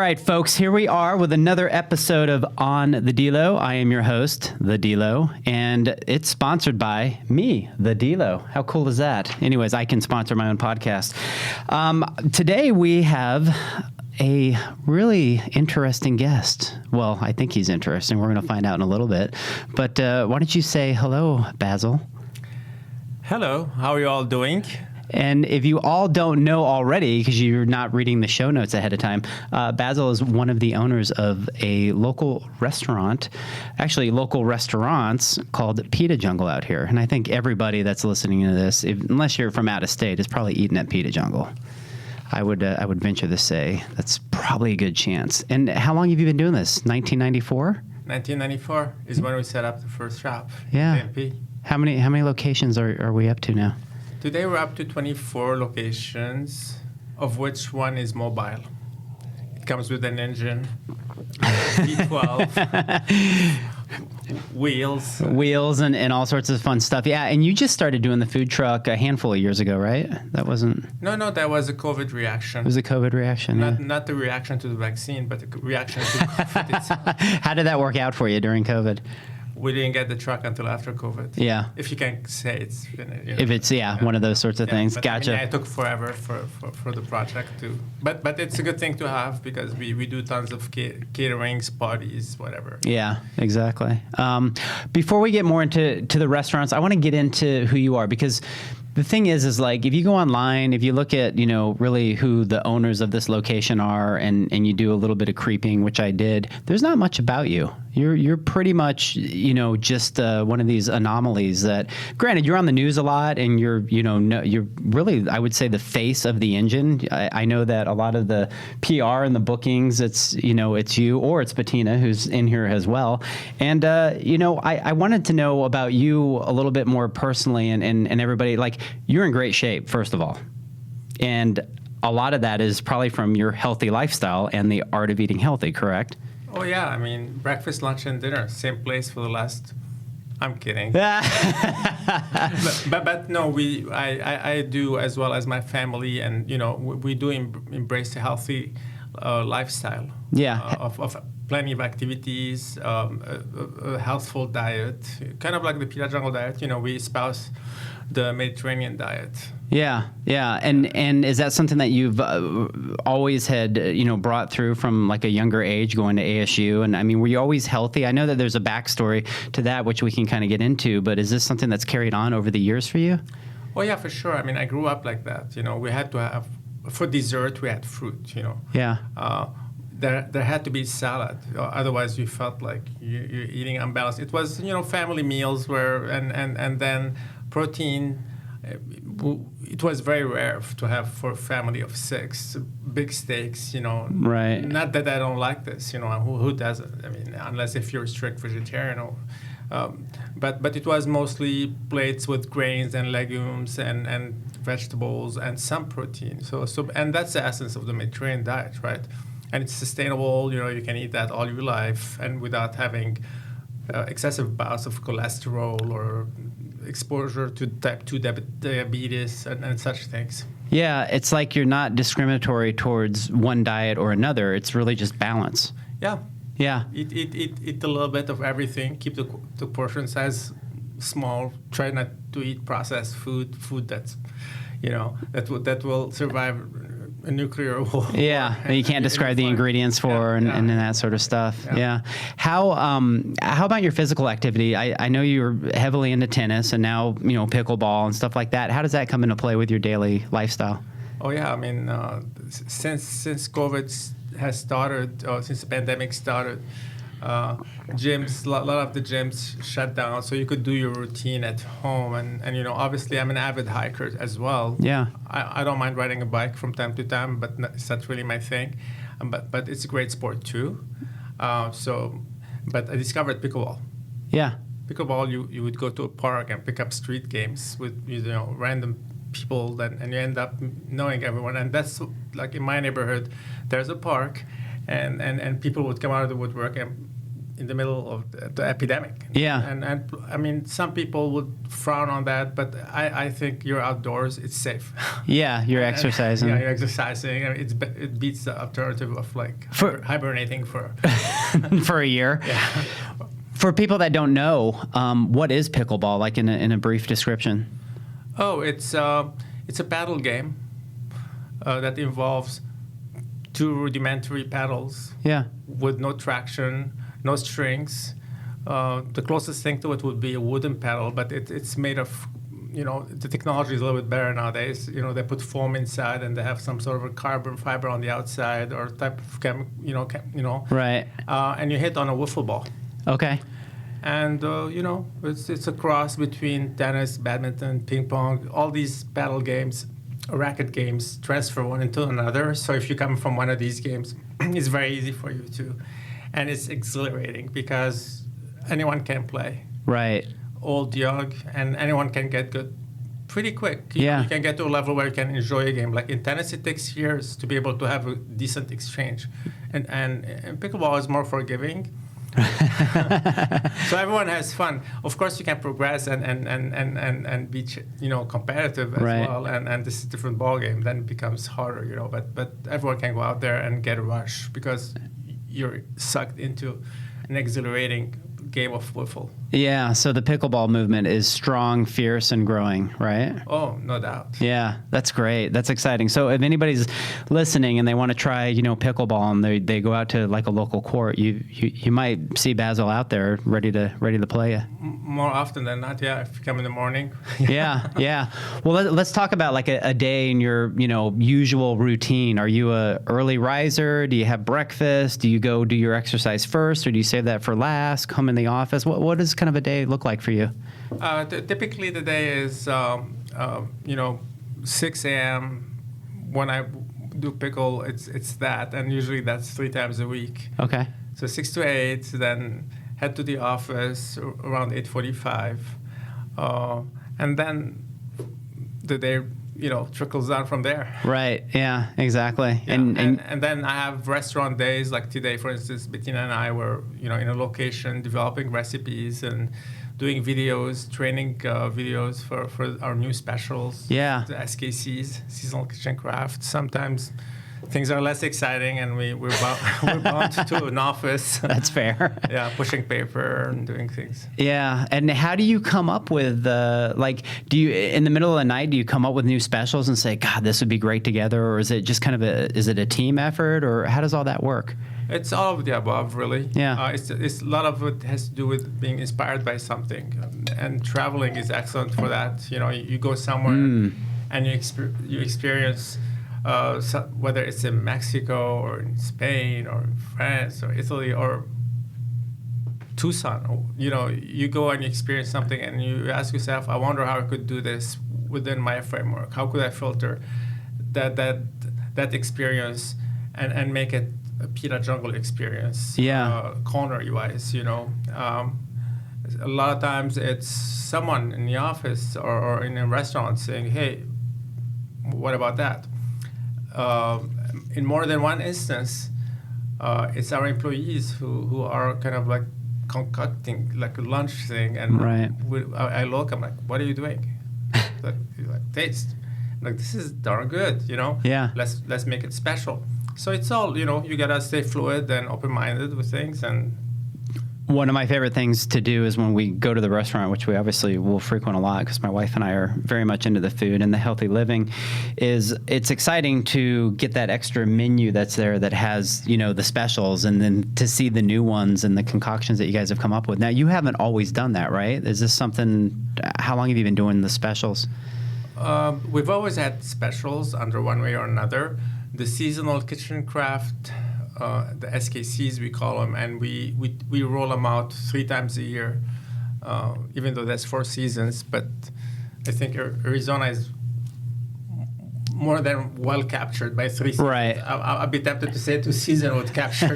right, folks, here we are with another episode of On the DELO. I am your host, the DELO, and it's sponsored by me, the DELO. How cool is that? Anyways, I can sponsor my own podcast. Today we have a really interesting guest. Well, I think he's interesting. We're going to find out in a little bit. But why don't you say hello, Bassel? Hello. How are you all doing? And if you all don't know already, because you're not reading the show notes ahead of time, Bassel is one of the owners of a local restaurant, actually local restaurants called Pita Jungle out here. And I think everybody that's listening to this, unless you're from out of state, is probably eating at Pita Jungle. I would venture to say that's probably a good chance. And how long have you been doing this? 1994? 1994 is when we set up the first shop. Yeah. DMP. How many locations are we up to now? Today we're up to 24 locations, of which one is mobile. It comes with an engine, V12, wheels, and all sorts of fun stuff. Yeah, and you just started doing the food truck a handful of years ago, right? That wasn't... No, that was a COVID reaction. It was a COVID reaction, Not the reaction to the vaccine, but the reaction to COVID itself. How did that work out for you during COVID? We didn't get the truck until after COVID. Yeah. If you can say it's... If it's, one of those sorts of things. Gotcha. It took forever for the project to... But it's a good thing to have because we do tons of caterings, parties, whatever. Yeah, exactly. Before we get more into the restaurants, I want to get into who you are because... The thing is like if you go online, if you look at, really who the owners of this location are and you do a little bit of creeping, which I did, there's not much about you. You're pretty much, just one of these anomalies that, granted, you're on the news a lot and you're really, I would say, the face of the engine. I know that a lot of the PR and the bookings, it's you or it's Bettina who's in here as well. And, I wanted to know about you a little bit more personally and everybody. Like, you're in great shape, first of all. And a lot of that is probably from your healthy lifestyle and the art of eating healthy, correct? Oh, yeah. I mean, breakfast, lunch, and dinner, same place for the last... I'm kidding. but no, I do as well as my family, and, we do embrace a healthy lifestyle. Yeah. Of plenty of activities, a healthful diet, kind of like the Pita Jungle diet. We espouse the Mediterranean diet. Yeah. And is that something that you've always had, brought through from like a younger age going to ASU? And I mean, were you always healthy? I know that there's a backstory to that, which we can kind of get into, but is this something that's carried on over the years for you? Oh, yeah, for sure. I mean, I grew up like that. We had to have, for dessert, we had fruit, Yeah. There had to be salad, otherwise you felt like you're eating unbalanced. It was, family meals and then protein. It was very rare to have for a family of 6 big steaks, Right. Not that I don't like this, who doesn't? I mean, unless if you're a strict vegetarian. But it was mostly plates with grains and legumes and vegetables and some protein. So and that's the essence of the Mediterranean diet, right? And it's sustainable. You can eat that all your life and without having excessive bouts of cholesterol or exposure to type 2 diabetes and such things. Yeah, it's like you're not discriminatory towards one diet or another. It's really just balance. Yeah. Yeah. Eat a little bit of everything. Keep the portion size small. Try not to eat processed food that's, that will survive a nuclear war. Yeah, you can't describe the ingredients for and that sort of stuff. Yeah. How about your physical activity? I know you're heavily into tennis and now pickleball and stuff like that. How does that come into play with your daily lifestyle? Oh yeah, I mean since COVID has started, since the pandemic started, gyms, a lot of the gyms shut down, so you could do your routine at home. And obviously I'm an avid hiker as well. Yeah. I don't mind riding a bike from time to time, but it's not really my thing. But it's a great sport too. But I discovered pickleball. Yeah. Pickleball, you would go to a park and pick up street games with random people, and you end up knowing everyone. And that's like in my neighborhood, there's a park, and people would come out of the woodwork and in the middle of the epidemic. Yeah. And I mean, some people would frown on that, but I think you're outdoors, it's safe. Yeah, you're exercising. Yeah, you're exercising. I mean, it beats the alternative of like hibernating for for a year. Yeah. For people that don't know, what is pickleball? Like in a brief description. Oh, it's a paddle game that involves 2 rudimentary paddles. Yeah. With no traction, no strings. The closest thing to it would be a wooden paddle, but it's made of, the technology is a little bit better nowadays. They put foam inside and they have some sort of a carbon fiber on the outside or type of Right. And you hit on a wiffle ball. Okay. And, it's a cross between tennis, badminton, ping pong, all these paddle games, racket games transfer one into another. So if you come from one of these games, it's very easy for you to. And it's exhilarating because anyone can play. Right. Old, young, and anyone can get good pretty quick. You can get to a level where you can enjoy a game. Like in tennis, it takes years to be able to have a decent exchange. And pickleball is more forgiving. So everyone has fun. Of course, you can progress and be competitive as well. And this is a different ball game. Then it becomes harder, But everyone can go out there and get a rush because you're sucked into an exhilarating game of wiffle. Yeah, so the pickleball movement is strong, fierce, and growing, right? Oh, no doubt. Yeah, that's great. That's exciting. So if anybody's listening and they want to try, pickleball, and they go out to like a local court, you might see Bassel out there ready to play you. More often than not, yeah. If you come in the morning. Yeah. Well, let's talk about like a day in your usual routine. Are you a early riser? Do you have breakfast? Do you go do your exercise first, or do you save that for last? Come in the office. What does kind of a day look like for you? Typically, the day is 6 a.m. When I do pickle, it's that, and usually that's 3 times a week. Okay. So 6 to 8, then head to the office around 8:45, and then the day trickles down from there. Right. Yeah. Exactly. Yeah. And then I have restaurant days like today, for instance. Bettina and I were in a location developing recipes and doing videos, training videos for our new specials. Yeah. The SKCs, seasonal kitchen craft. Sometimes things are less exciting, and we're bound to an office. That's fair. Yeah, pushing paper and doing things. Yeah, and how do you come up with do you in the middle of the night do you come up with new specials and say, God, this would be great together, or is it just kind of a team effort, or how does all that work? It's all of the above, really. Yeah. It's a lot of it has to do with being inspired by something, and traveling is excellent for that. You go somewhere and you experience. Whether it's in Mexico or in Spain or in France or Italy or Tucson, you go and you experience something and you ask yourself, I wonder how I could do this within my framework. How could I filter that experience and make it a Pita Jungle experience? Yeah. Culinary-wise, a lot of times it's someone in the office or in a restaurant saying, hey, what about that? In more than one instance, it's our employees who are kind of like concocting like a lunch thing, and right. I look, I'm like, what are you doing? like taste, like this is darn good, Yeah. Let's make it special. So it's all, you gotta stay fluid and open-minded with things. And one of my favorite things to do is when we go to the restaurant, which we obviously will frequent a lot because my wife and I are very much into the food and the healthy living, is it's exciting to get that extra menu that's there that has, the specials, and then to see the new ones and the concoctions that you guys have come up with. Now, you haven't always done that, right? Is this something, how long have you been doing the specials? We've always had specials under one way or another. The seasonal kitchen craft, the SKCs we call them, and we roll them out 3 times a year, even though that's 4 seasons. But I think Arizona is more than well captured by 3 seasons. Right. I'd be tempted to say 2 seasons would capture.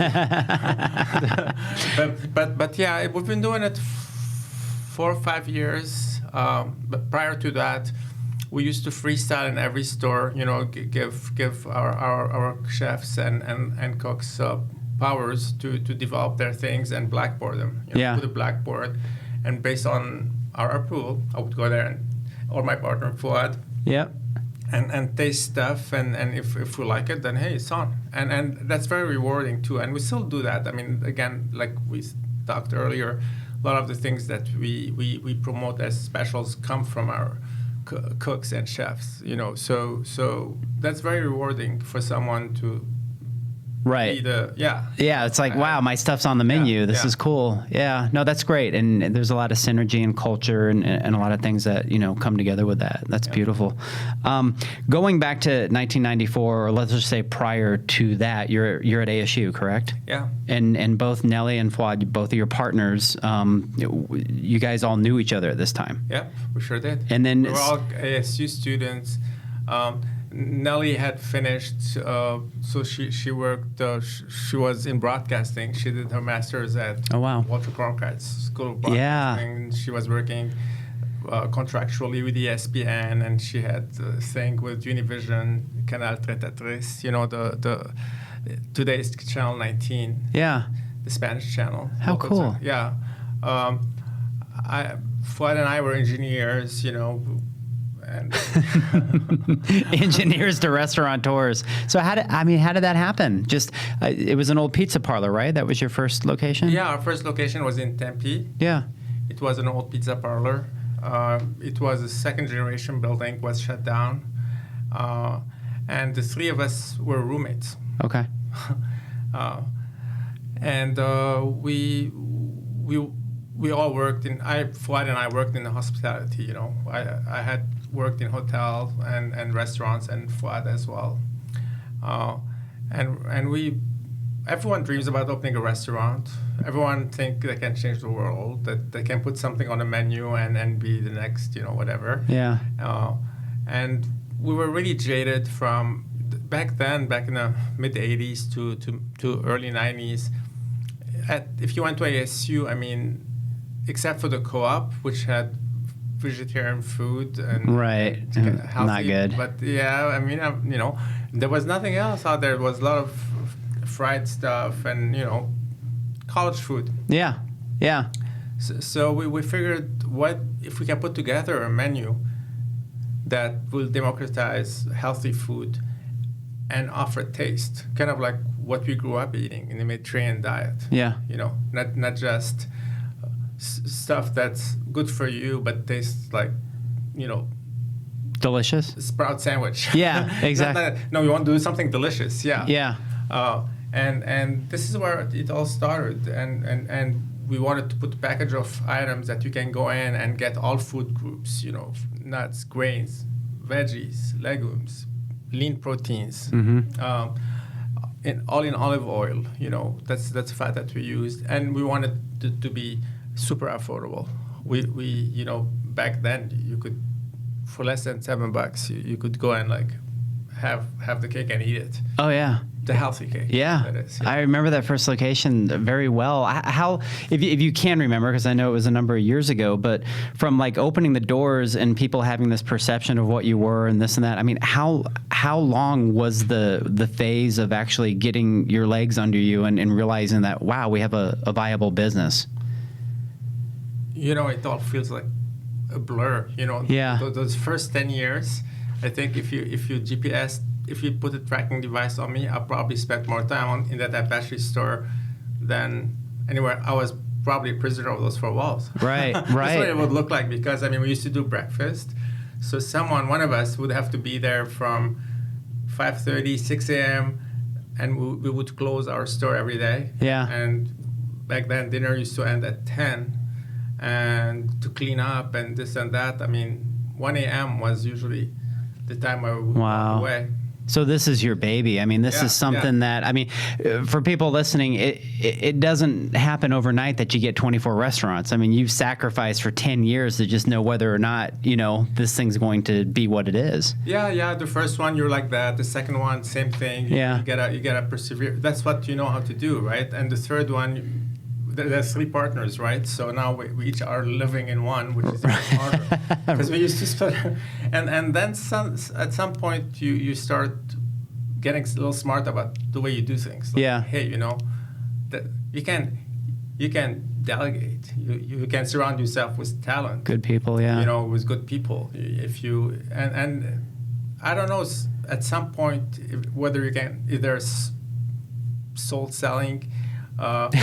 but yeah, we've been doing it 4 or 5 years. But prior to that, we used to freestyle in every store, give our chefs and cooks powers to develop their things and blackboard them. Put a blackboard, and based on our approval, I would go there or my partner Fuad. Yep. And taste stuff, and if we like it, then hey, it's on. And that's very rewarding too. And we still do that. I mean, again, like we talked earlier, a lot of the things that we promote as specials come from our cooks and chefs. So that's very rewarding for someone to. Right. Yeah, it's like, wow, my stuff's on the menu. This is cool. Yeah, no, that's great. And there's a lot of synergy and culture and a lot of things that, come together with that. That's beautiful. Going back to 1994, or let's just say prior to that, you're at ASU, correct? Yeah. And both Nelly and Fuad, both of your partners, you guys all knew each other at this time. Yeah, we sure did. And then we were all ASU students. Nelly had finished, so she worked. She was in broadcasting. She did her master's at Walter Cronkite's School of Broadcasting. Yeah. She was working contractually with ESPN, and she had a thing with Univision, Canal Tretatriz. The today's Channel 19. Yeah. The Spanish channel. How cool. Yeah. Fuad and I were engineers. And engineers to restaurateurs. So how did that happen? Just it was an old pizza parlor, right? That was your first location? Yeah, our first location was in Tempe. Yeah. It was an old pizza parlor. It was a second generation building, was shut down. And the three of us were roommates. Okay. And we all worked Fuad and I worked in the hospitality. I had worked in hotels and restaurants, and Fuad as well. And everyone dreams about opening a restaurant. Everyone think they can change the world, that they can put something on a menu and be the next, whatever. Yeah. And we were really jaded from back in the mid 80s to early 90s. If you went to ASU, except for the co-op, which had vegetarian food and right, healthy, not good. But yeah, there was nothing else out there. There was a lot of fried stuff and college food. Yeah, yeah. So we figured, what if we can put together a menu that will democratize healthy food and offer taste, kind of like what we grew up eating in the Mediterranean diet. Yeah. Not just stuff that's good for you, but tastes like, delicious. Sprout sandwich. Yeah, exactly. No, we want to do something delicious. Yeah. Yeah. And this is where it all started, and we wanted to put a package of items that you can go in and get all food groups. Nuts, grains, veggies, legumes, lean proteins. Mm-hmm. All in olive oil. That's fat that we used, and we wanted to be super affordable. We back then you could, for less than $7, you could go and have the cake and eat it. Oh yeah. The healthy cake. Yeah. That is, yeah. I remember that first location very well. How, if you can remember, because I know it was a number of years ago, but from opening the doors and people having this perception of what you were and this and that, how long was the phase of actually getting your legs under you and realizing that, wow, we have a viable business? It all feels like a blur. Yeah. Those first 10 years, I think if you put a tracking device on me, I probably spent more time in that Apache store than anywhere. I was probably a prisoner of those four walls. Right, right. That's what it would look like, because we used to do breakfast. So one of us would have to be there from 5:30, 6 a.m., and we would close our store every day. Yeah. And back then, dinner used to end at 10. And to clean up and this and that, 1 a.m. was usually the time where we would walk away. So this is your baby. This is something that, for people listening, it doesn't happen overnight that you get 24 restaurants. You've sacrificed for 10 years to just know whether or not, this thing's going to be what it is. Yeah. The first one, you're like that. The second one, same thing. You gotta persevere. That's what you know how to do, right? And the third one, there's three partners, right? So now we each are living in one, which is even harder. Because we used to split. And then at some point you start getting a little smart about the way you do things. Hey, you can delegate. You can surround yourself with talent. Good people, yeah. You know, with good people. If you and I don't know at some point whether you can, if there's soul selling. And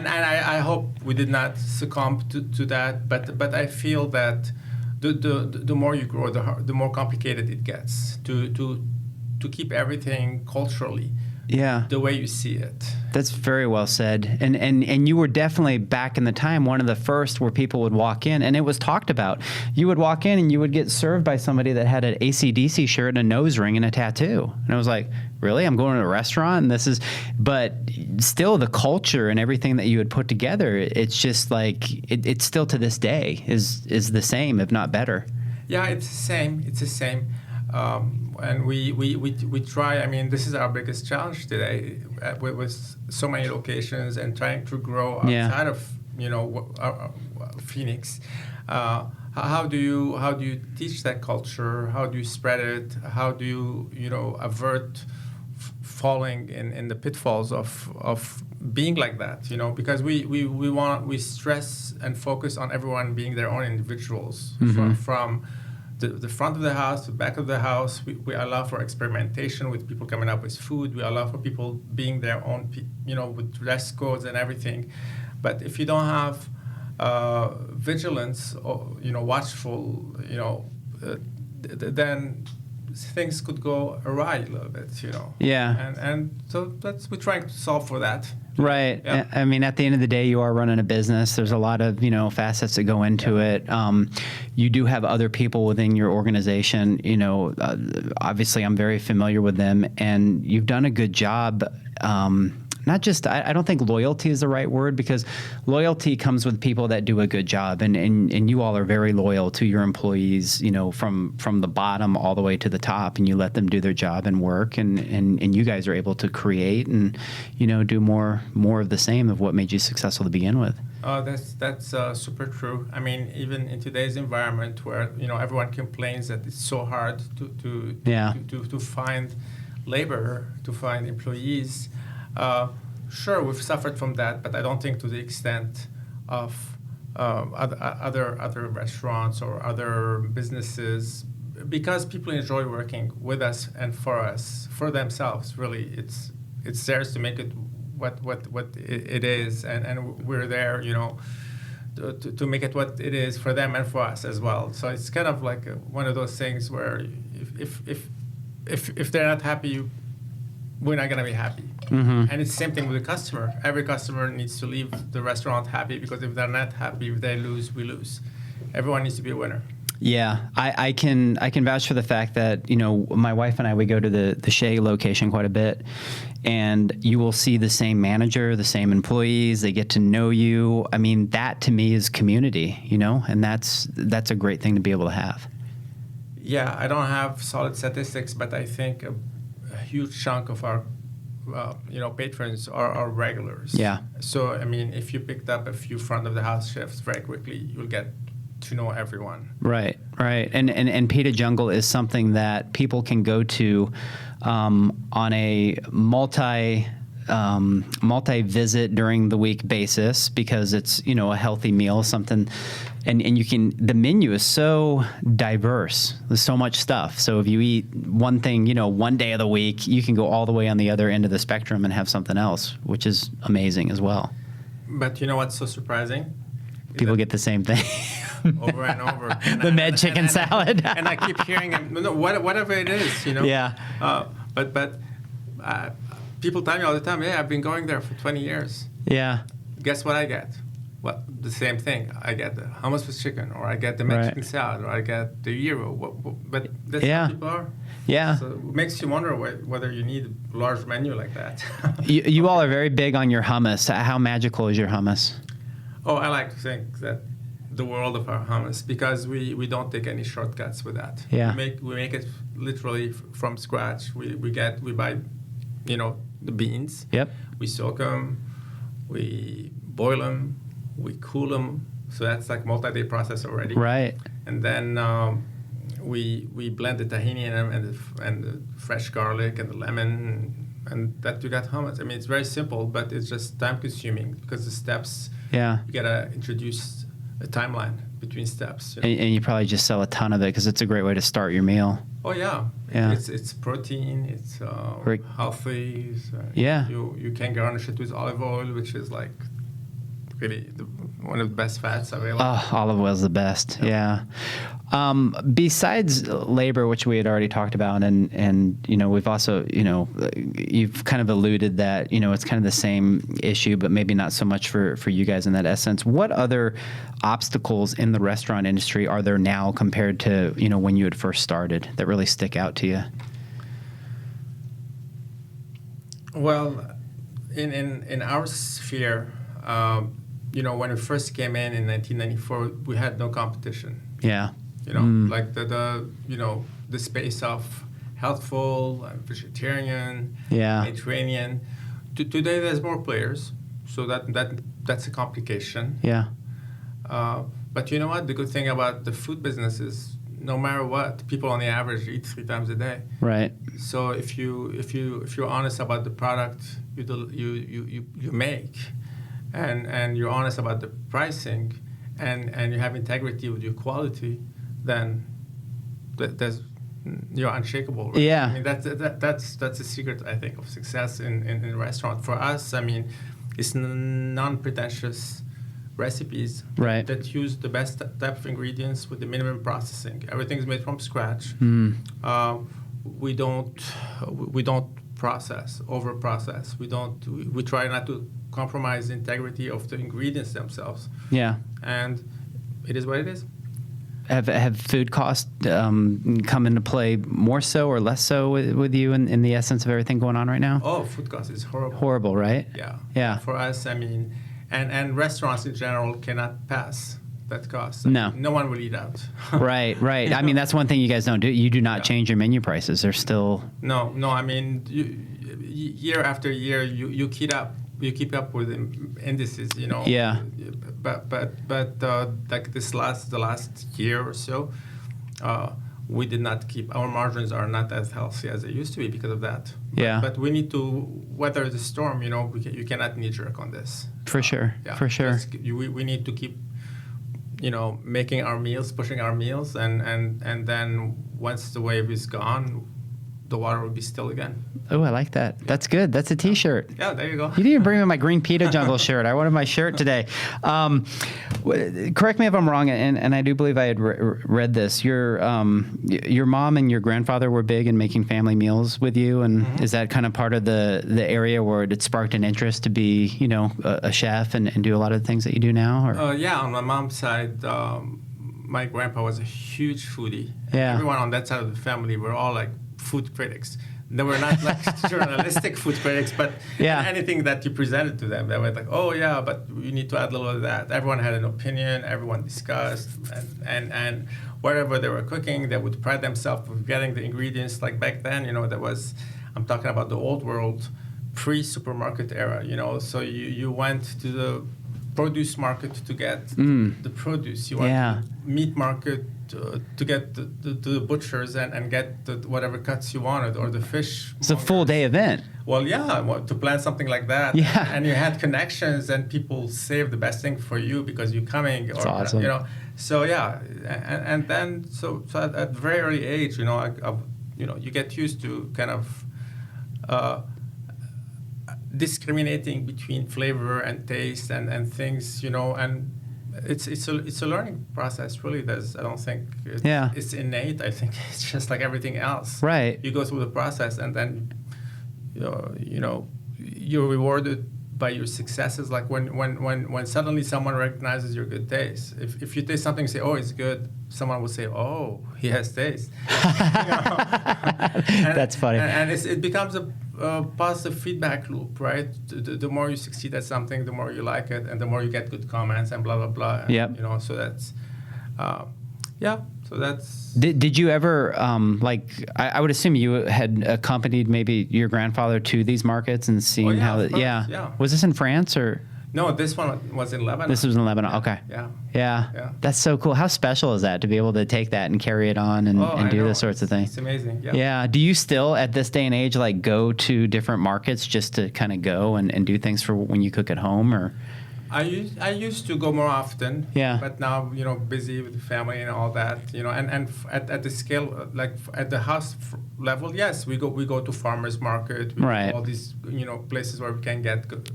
I hope we did not succumb to that, but I feel that the more you grow, the more complicated it gets to keep everything culturally the way you see it. That's very well said. And you were definitely back in the time one of the first where people would walk in, and it was talked about. You would walk in and you would get served by somebody that had an AC/DC shirt and a nose ring and a tattoo. And I was like, really? I'm going to a restaurant and this is, but still the culture and everything that you had put together, it's just like, it's still to this day is the same, if not better. Yeah, it's the same. And we try. I mean, this is our biggest challenge today with so many locations and trying to grow outside of Phoenix. How do you teach that culture? How do you spread it? How do you avert falling in the pitfalls of being like that? Because we stress and focus on everyone being their own individuals from the front of the house, the back of the house. We allow for experimentation with people coming up with food. We allow for people being their own, with dress codes and everything. But if you don't have vigilance or, watchful, then things could go awry a little bit, Yeah. And so we're trying to solve for that. Right. Yeah. I mean, at the end of the day, you are running a business. There's a lot of, facets that go into it. You do have other people within your organization. Obviously, I'm very familiar with them, and you've done a good job. Not just, I don't think loyalty is the right word, because loyalty comes with people that do a good job. And you all are very loyal to your employees, from the bottom all the way to the top, and you let them do their job and work. And you guys are able to create and, do more of the same of what made you successful to begin with. That's super true. I mean, even in today's environment where, everyone complains that it's so hard to find labor, to find employees. Sure, we've suffered from that, but I don't think to the extent of other restaurants or other businesses, because people enjoy working with us and for us, for themselves. Really, it's theirs to make it what it is, and we're there, to make it what it is for them and for us as well. So it's kind of like one of those things where if they're not happy, we're not going to be happy. Mm-hmm. And it's the same thing with the customer. Every customer needs to leave the restaurant happy, because if they're not happy, if they lose, we lose. Everyone needs to be a winner. Yeah, I can vouch for the fact that, my wife and I, we go to the Shea location quite a bit, and you will see the same manager, the same employees, they get to know you. I mean, that to me is community, and that's a great thing to be able to have. Yeah, I don't have solid statistics, but I think a huge chunk of our patrons are regulars. Yeah. So, I mean, if you picked up a few front of the house shifts very quickly, you'll get to know everyone. Right. And Pita Jungle is something that people can go to on a multi-visit during the week basis, because it's, a healthy meal, something, and the menu is so diverse. There's so much stuff. So if you eat one thing, one day of the week, you can go all the way on the other end of the spectrum and have something else, which is amazing as well. But you know what's so surprising? People get the same thing. Over and over. The med chicken salad. And I keep hearing them, whatever it is, Yeah. But people tell me all the time, hey, I've been going there for 20 years. Yeah. Guess what I get? Well, the same thing. I get the hummus with chicken, or I get the Mexican salad, or I get the gyro. But that's how people are. Yeah. So it makes you wonder whether you need a large menu like that. You all are very big on your hummus. How magical is your hummus? Oh, I like to think that the world of our hummus, because we don't take any shortcuts with that. Yeah. We make it literally from scratch. We buy, the beans. Yep. We soak them, we boil them, we cool them. So that's like multi-day process already. Right. And then we blend the tahini and the fresh garlic and the lemon and that you got hummus. I mean, it's very simple, but it's just time consuming because the steps. Yeah. You gotta introduce a timeline between steps. You know? And you probably just sell a ton of it because it's a great way to start your meal. Oh yeah. Yeah. It's protein. It's healthy. So Yeah. You can garnish it with olive oil, which is like really one of the best fats available. Oh, olive oil is the best. Yeah. Besides labor, which we had already talked about, and we've also, you've kind of alluded that, it's kind of the same issue, but maybe not so much for you guys in that essence. What other obstacles in the restaurant industry are there now compared to, when you had first started that really stick out to you? Well, in our sphere, when we first came in 1994, we had no competition. Yeah. Like the space of healthful, vegetarian, Mediterranean. Today there's more players, so that's a complication. Yeah. But you know what? The good thing about the food business is, no matter what, people on the average eat 3 times a day. Right. So if you're honest about the product you make, and you're honest about the pricing, and you have integrity with your quality, then you're unshakable. Right? Yeah. I mean, that's the secret, I think, of success in a restaurant. For us, I mean, it's non-pretentious recipes that use the best type of ingredients with the minimum processing. Everything's made from scratch. We don't over process. We try not to compromise the integrity of the ingredients themselves. Yeah. And it is what it is. Have food costs come into play more so or less so with you in the essence of everything going on right now? Oh, food cost is horrible. Horrible, right? Yeah. Yeah. For us, I mean, and restaurants in general cannot pass that cost. No. No one will eat out. Right. I mean, that's one thing you guys don't do. You do not change your menu prices. They're still... No. I mean, year after year, you keep up. You keep up with indices, Yeah. But like the last year or so, we did not keep, our margins are not as healthy as they used to be because of that. Yeah. But we need to weather the storm. You cannot knee jerk on this. For sure. Yeah. For sure. We need to keep, making our meals, pushing our meals, and then once the wave is gone, the water will be still again. Oh, I like that. That's good. That's a T-shirt. Yeah, there you go. You didn't even bring me my Green Pita Jungle shirt. I wanted my shirt today. Correct me if I'm wrong, and I do believe I had read this. Your mom and your grandfather were big in making family meals with you, and is that kind of part of the area where it sparked an interest to be, a chef and do a lot of the things that you do now? Or? Yeah, on my mom's side, my grandpa was a huge foodie. Yeah. Everyone on that side of the family were all like food critics. They were not like journalistic food critics, but anything that you presented to them, they were like, oh yeah, but you need to add a little of that. Everyone had an opinion, everyone discussed, and wherever they were cooking, they would pride themselves with getting the ingredients. Like back then, I'm talking about the old world, pre-supermarket era, so you went to the produce market to get the produce. You went to the meat market to get the butchers and get whatever cuts you wanted, or the fish. It's a full day event. Well, to plan something like that. Yeah. And you had connections, and people save the best thing for you because you're coming. That's awesome. So yeah, and then so at a very early age, you get used to kind of discriminating between flavor and taste and things, and it's a learning process. Really, I don't think it's innate. I think it's just like everything else. Right. You go through the process, and then you're rewarded by your successes. Like when suddenly someone recognizes your good taste. If you taste something and say, oh, it's good, someone will say, oh, he has taste. That's funny. And it becomes a positive feedback loop, right? The more you succeed at something, the more you like it, and the more you get good comments and blah blah blah. Yep. So that's So that's. Did you ever I would assume you had accompanied maybe your grandfather to these markets and seeing how of course, yeah. Was this in France or? No, this one was in Lebanon. This was in Lebanon. Okay. Yeah. Yeah. Yeah. That's so cool. How special is that to be able to take that and carry it on and I do know. those sorts of things? It's amazing. Yeah. Yeah. Do you still, at this day and age, like go to different markets just to kind of go and do things for when you cook at home, or? I used to go more often. Yeah. But now, busy with the family and all that, at the scale, like at the house level, yes, we go to farmers market. We Right. go all these, places where we can get good,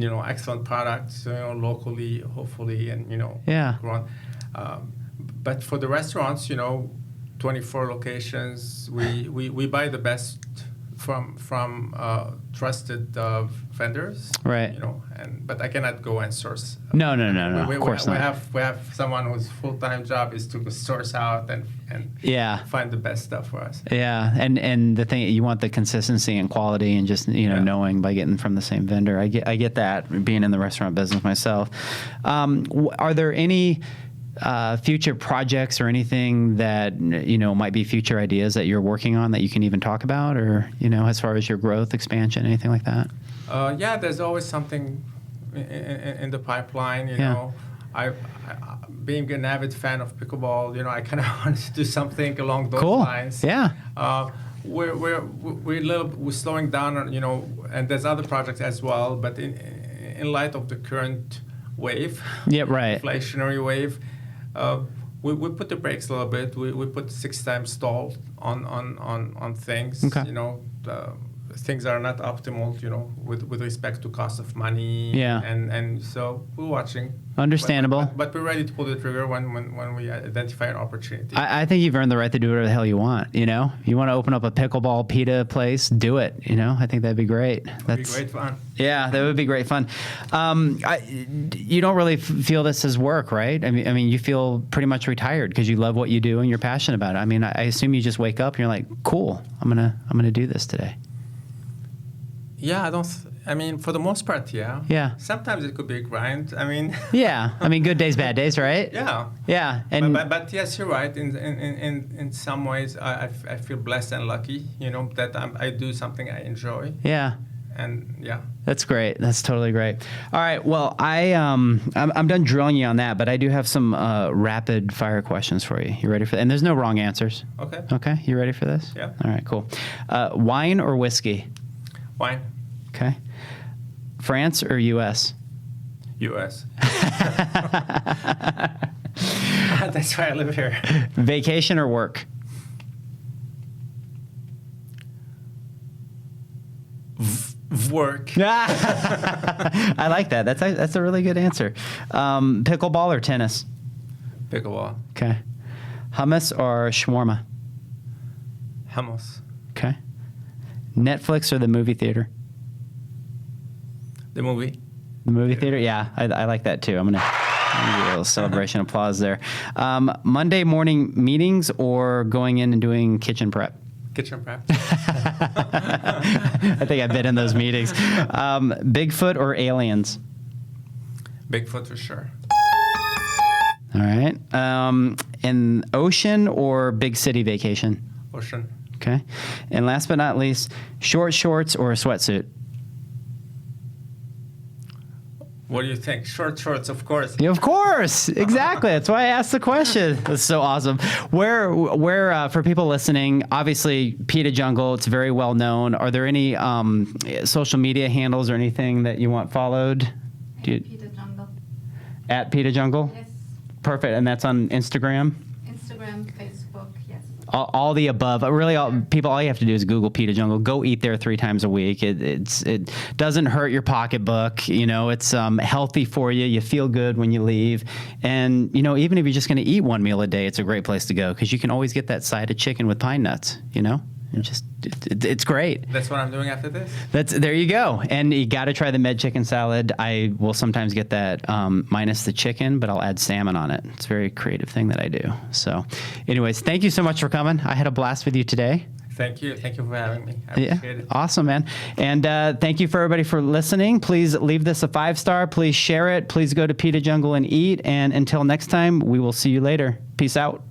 excellent products, locally, hopefully, and, Yeah. grown. But for the restaurants, 24 locations, we buy the best from trusted vendors. Right. But I cannot go and source. No. Of course not. We have someone whose full-time job is to source out and Yeah. find the best stuff for us. Yeah, and the thing, you want the consistency and quality and just knowing by getting from the same vendor. I get that, being in the restaurant business myself. Are there any future projects or anything that might be future ideas that you're working on that you can even talk about, or as far as your growth, expansion, anything like that? Yeah, there's always something in the pipeline. I being an avid fan of pickleball, I kind of wanted to do something along those Cool. lines. Yeah. We're slowing down, and there's other projects as well. But in light of the current wave, Yeah. Right. inflationary wave, we put the brakes a little bit. We put 6x stall on things. Okay. Things are not optimal, with respect to cost of money. Yeah. And so we're watching. Understandable. But we're ready to pull the trigger when we identify an opportunity. I think you've earned the right to do whatever the hell you want. You want to open up a pickleball pita place, do it. I think that'd be great. That'd be great fun. Yeah, that would be great fun. You don't really feel this as work, right? I mean, you feel pretty much retired because you love what you do and you're passionate about it. I mean, I assume you just wake up and you're like, cool, I'm gonna do this today. Yeah, for the most part, yeah. Yeah. Sometimes it could be a grind. Yeah, good days, bad days, right? Yeah. Yeah, and but yes, you're right. In some ways, I feel blessed and lucky, that I do something I enjoy. yeah. And yeah. That's great. That's totally great. All right. Well, I'm done drilling you on that, but I do have some rapid fire questions for you. You ready for that? And there's no wrong answers. Okay. Okay. You ready for this? Yeah. All right. Cool. Wine or whiskey? Wine. Okay. France or U.S.? U.S. That's why I live here. Vacation or work? Work. I like that. That's a really good answer. Pickleball or tennis? Pickleball. Okay. Hummus or shawarma? Hummus. Okay. Netflix or the movie theater? The movie. The movie theater? Yeah, I like that too. I'm gonna give you a little celebration applause there. Monday morning meetings or going in and doing kitchen prep? Kitchen prep. I think I've been in those meetings. Bigfoot or aliens? Bigfoot for sure. All right. An ocean or big city vacation? Ocean. Okay. And last but not least, short shorts or a sweatsuit? What do you think? Short shorts, of course. Yeah, of course, exactly. That's why I asked the question. That's so awesome. Where for people listening, obviously Pita Jungle, it's very well known. Are there any social media handles or anything that you want followed? Pita Jungle. At Pita Jungle? Yes. Perfect. And that's on Instagram? Instagram, Facebook, yes. All the above. Really, all you have to do is Google Pita Jungle. Go eat there 3 times a week. It doesn't hurt your pocketbook. It's healthy for you. You feel good when you leave. And, even if you're just going to eat one meal a day, it's a great place to go because you can always get that side of chicken with pine nuts, It's great. That's what I'm doing after this? There you go. And you got to try the med chicken salad. I will sometimes get that minus the chicken, but I'll add salmon on it. It's a very creative thing that I do. So anyways, thank you so much for coming. I had a blast with you today. Thank you. Thank you for having me. I appreciate it. Awesome, man. And thank you for everybody for listening. Please leave this a 5-star. Please share it. Please go to Pita Jungle and eat. And until next time, we will see you later. Peace out.